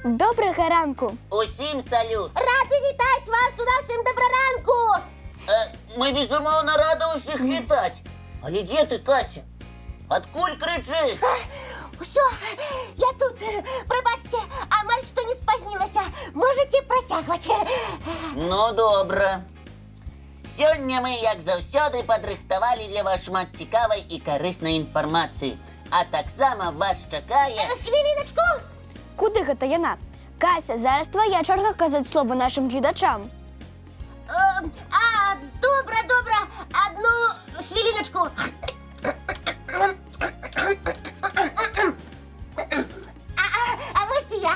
Доброго ранку! Усім салют! Раді вітати вас у нашому доброранку! Ми безумовно раді усіх вітати. Але де ти, Кася? Откуль кричиш? Що, я тут, пробачте, амаль що не спознилася. Можете протягувати. Ну, добре. Сьогодні ми, як завсёди, підрихтували для вас шмат цікавої і корисної інформації. А так само вас чекає... Хвилиночку. Куди гэта яна? Кася, зараз твоя черга казати слово нашим глядачам. Добре. Одну хвилиночку. Ось і я.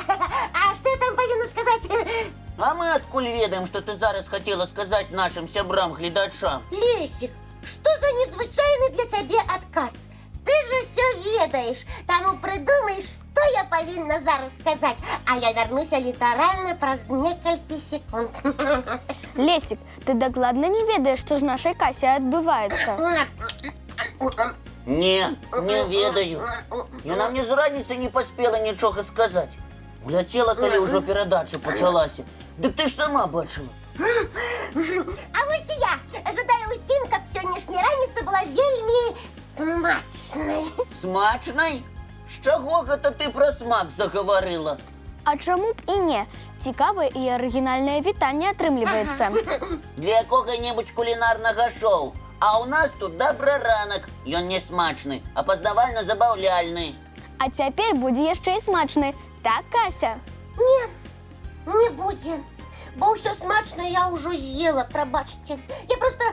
А що я там повинна сказати? А ми откуль ведаем, що ти зараз хотіла сказати нашим сябрам-глядачам? Лесик, что за незвычайный для тебя отказ? Ты же все ведаешь, тому придумай, что я повинна зараз сказать, а я вернусь литерально праз несколько секунд. Лесик, ти докладно не ведаєш, що з нашою Касею відбувається. Не ведаю. Яна мне з раніцы не поспела нічого сказати. Улетела, коли вже передача почалася. Дык ти ж сама бачила. А ось і я жадаю усім, каб сьогоднішня раніця була вельми смачною. Смачний? З чого гэта ти про смак заговорила? А чому б і не? Цікаве і оригінальне вітання атрымлівається. Для якого-небудь кулінарного шоу. А у нас тут доброранок. Ён не смачний, а познавально-забавляльний. А цяпер будзе яшчэ і смачны. Так, Кася? Не будзе. Бо ўсё смачнае я ўжо з'ела, прабачце. Я просто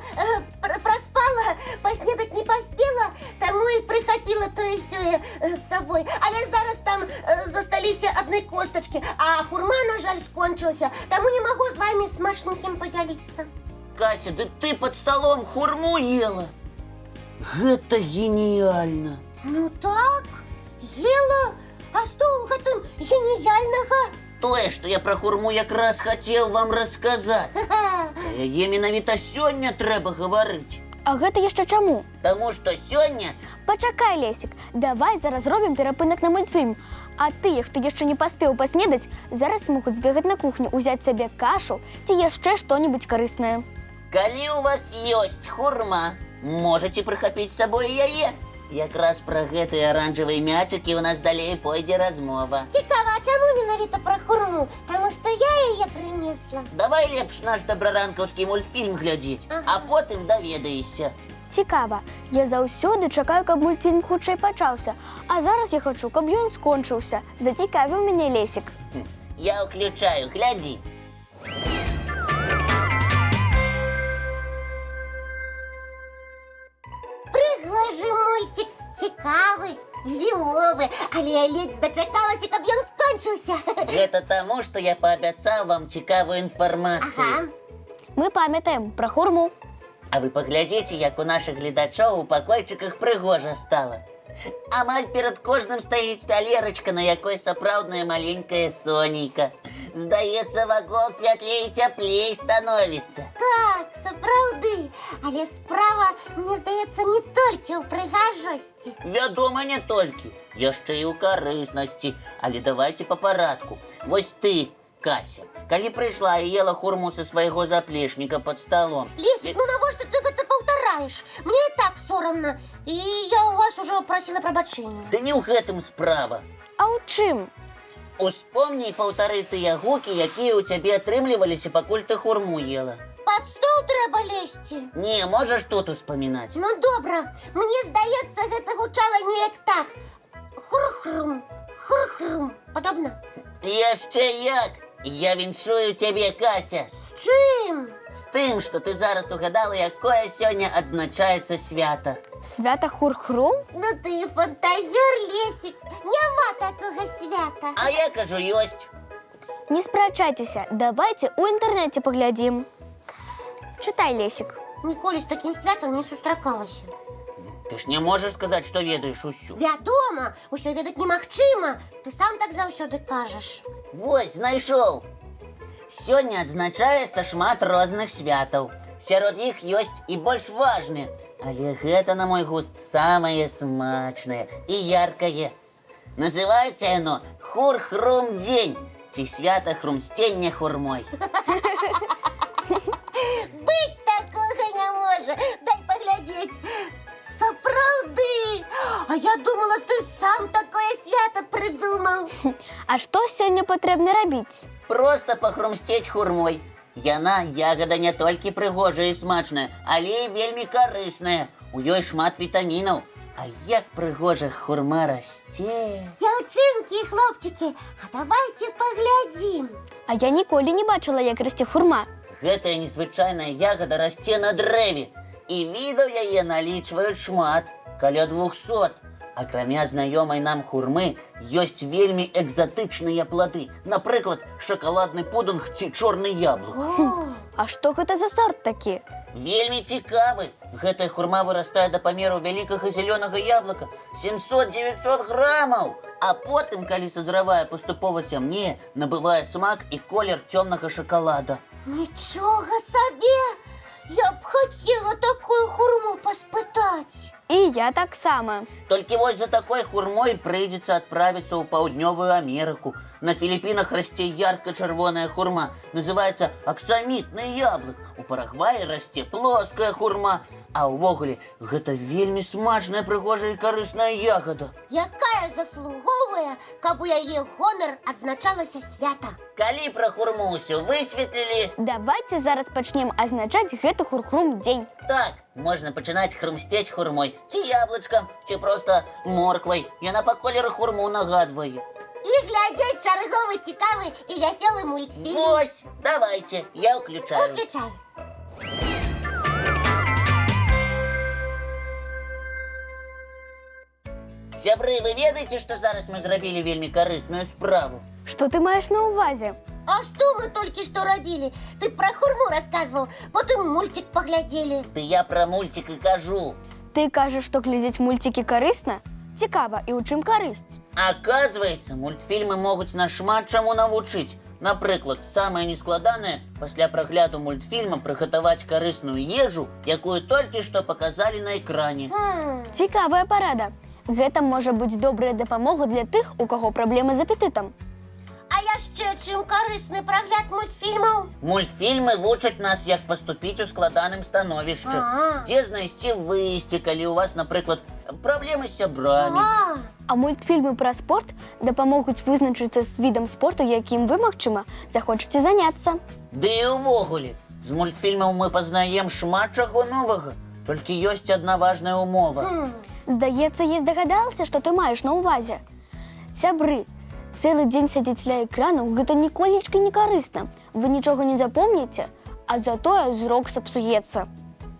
проспала, поснедать не поспела, таму і прихапіла тое-сёе з сабой. Але зараз там засталіся адны костачкі, а хурма, на жаль, скончылася, таму не магу з вами смачненьким подзяліцца. Кася, да ты под столом хурму ела? Гэта гениально. Ну так, ела. А што ў гэтым геніяльнага? Тое, што я пра хурму якраз хацеў вам расказаць. Яе менавіта сёння трэба гаварыць. А гэта яшчэ чаму? Таму што сёння... Пачакай, Лесик, давай зараз зробім перапынак на мультфільм. А тыя, хто яшчэ не паспеў паснедаць, зараз могуць збегаць на кухню, узяць сабе кашу ці яшчэ што-небудзь карыснае. Калі ў вас ёсць хурма, можаце прыхапіць з сабой яе. Якраз пра гэтыя аранжавыя мячыкі ў нас далей пойдзе размова. Цікава, а чаму менавіта пра хурму? Таму што я яе прынесла. Давай лепш наш добраранкаўскі мультфільм глядзець, а потым даведаешся. Цікава, я заўсёды чакаю, каб мультфільм хутчэй пачаўся, а зараз я хачу, каб ён скончыўся. Зацікавіў мяне Лесик. Я ўключаю, глядзі. Прыгожы мультик, цікавы, зімовы, але я ледзь дачакалася, каб ён скончыўся. Гэта таму, што я паабяцаў вам цікавую інфармацыю. Мы памятаем пра хурму. А вы паглядзіце, як у нашых гледачоў у пакойчыках прыгожа стала. Амаль перад кожным стаіць талерачка, на якой сапраўдная маленькая сонейка. Здаецца, вакол святлей і цяплей становіцца. Так, сапраўды, але справа, мне здаецца, не толькі ў прыгажосці. Вядома, не толькі, яшчэ і ў карыснасці. Але давайце па парадку. Вось ты, Кася, калі прыйшла і ела хурму са свайго заплечніка пад сталом. Лесик, ну навошта ты гэта паўтараеш? Мне і так сорамна, і я ў вас ужо прасіла прабачэння. Да не ў гэтым справа. А ў чым? Успомні і паўтары тыя гукі, якія ў цябе атрымліваліся, пакуль ты хурму ела. Пад стол трэба лезці. Не, можаш тут успамінаць. Ну добра, мне здаецца, гэта гучала неяк так. Хур-хрум, хур-хрум. Падобна? Яшчэ як! Я віншую цябе, Кася. З чым? З тым, што ты зараз угадала, якое сёння адзначаецца свята. Свята Хур-Хрум? Ну ты фантазер, Лесик. Няма такога свята. А я кажу, ёсць. Не спрачайцеся, давайте у інтэрнэце паглядзім. Чытай, Лесик. Ніколі з такім святам не сустракалася. Ты ж не можаш сказаць, што ведаеш усю. Вядома, усё ведаць немагчыма. Ты сам так заўсёды кажаш. Вось, знайшоў. Сёння адзначаецца шмат розных святаў. Сярод іх ёсць і больш важныя. Але гэта, на мой густ, самае смачнае і яркае. Называецца яно Хур-Хрум дзень. ці свята хрумстення хурмой. Бить такого не може. Дай поглядеть. Сапраўды. А я думала, ти сам такое свято придумав. А што сёння патрэбна рабіць? Просто пахрумсцець хурмой. Яна ягада не толькі прыгожая і смачная, але і вельмі карысная. У ёй шмат вітамінаў. А як прыгожа хурма расце. Дзяўчынкі і хлопчыкі, а давайте паглядзім. А я ніколі не бачыла, як расце хурма. Гэтая незвычайная ягада расце на дрэве. І відаў яе налічваюць шмат, каля 200. Акрамя знаёмай нам хурмы, ёсць вельмі экзатычныя плады. Напрыклад, шакаладны пудынг ці чорны яблык. А што гэта за сорт такі? Вельмі цікавы. Гэтая хурма вырастае да памеру вялікага зялёнага яблыка 700-900 грамаў. А потым, калі сазравае, паступова цямнее, набывае смак і колер цёмнага шакалада. Нічога сабе! Я б хацела такую хурму паспытаць. І я таксама. Толькі вось за такой хурмой прыйдзецца адправіцца ў паўднёвую Амерыку. На Філіпінах расце ярка-чырвоная хурма. Называецца аксамітны яблык. У Парагваі расце плоская хурма. А ўвогуле, гэта вельмі смачная, прыгожая і карысная ягада. Якая заслуговая, каб у яе гонар адзначалася свята. Калі пра хурму ўсё высветлілі, Давайте зараз пачнем азначаць гэты хурхрум дзень. так, можна пачынаць хрумсцець хурмой, ці яблычкам, ці проста морквай. Яна па колеру хурму нагадвае. І глядзець чарговы цікавы і вясёлы мультфільм. Вось, давайте, я ўключаю. Выключай. Сябры, вы ведаеце, што зараз мы зрабілі вельмі карысную справу? Што ты маеш на ўвазе? А што мы толькі што рабілі? Ты пра хурму расказваў, потым мультик паглядзелі. Ты я пра мульцік і кажу. Ты кажаш, што глядзець мульцікі карысна? Цікава, і ў чым карысць? Аказваецца, мультфільмы могуць нас шмат чаму навучыць. Напрыклад, самае нескладанае пасля прагляду мультфільма прыгатаваць карысную ежу, якую толькі што паказалі на экране. Цікавая парада. Гэта можа быць добрая дапамога для тых, у каго праблемы з апетытам. А яшчэ чым карысны прагляд мультфільмаў? Мультфільмы вучаць нас, як паступіць у складаным становішчы. Дзе знайсці выйсце, калі ў вас, напрыклад, праблемы з сябрамі. А мультфільмы пра спорт дапамогуць вызначыцца з відам спорту, якім вы, магчыма, захочаце заняцца. Ды і ўвогуле, з мультфільмаў мы пазнаем шмат чаго новага. Толькі ёсць адна важная ўмова. Здаецца, я здагадалася, што ты маеш на ўвазе. Сябры, цэлы дзень сядзець ля экранаў гэта ніколечкі не карысна. Вы нічога не запомніце, а затое зрок сапсуецца.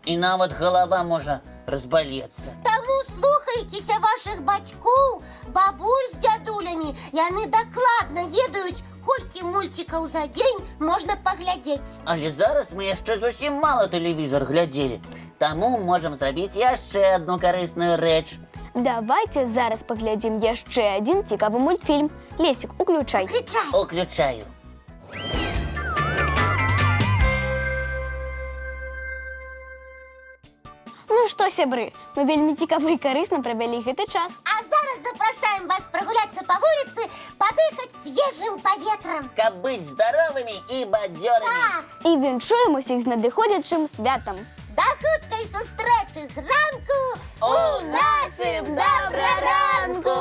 І нават галава можа разбалецца. Таму слухайцеся вашых бацькоў, бабуль з дзядулямі. Яны дакладна ведаюць, колькі мульцікаў за дзень можна паглядзець. Але зараз мы яшчэ зусім мала тэлевізор глядзелі. Таму можам зрабіць яшчэ адну карысную рэч. Давайте зараз паглядзім яшчэ адзін цікавы мультфільм. Лесік, уключай. Выключай. Уключаю. Ну што, сябры, мы вельмі цікава і карысна правялі гэты час. А зараз запрашаем вас прагуляцца па вуліцы, падыхаць свежым паветрам. Каб быць здаровымі і бадзёрымі. Так, І віншуем усіх з надыходзячым святам. да хуткай сустрэчы зранку У нашым добраранку!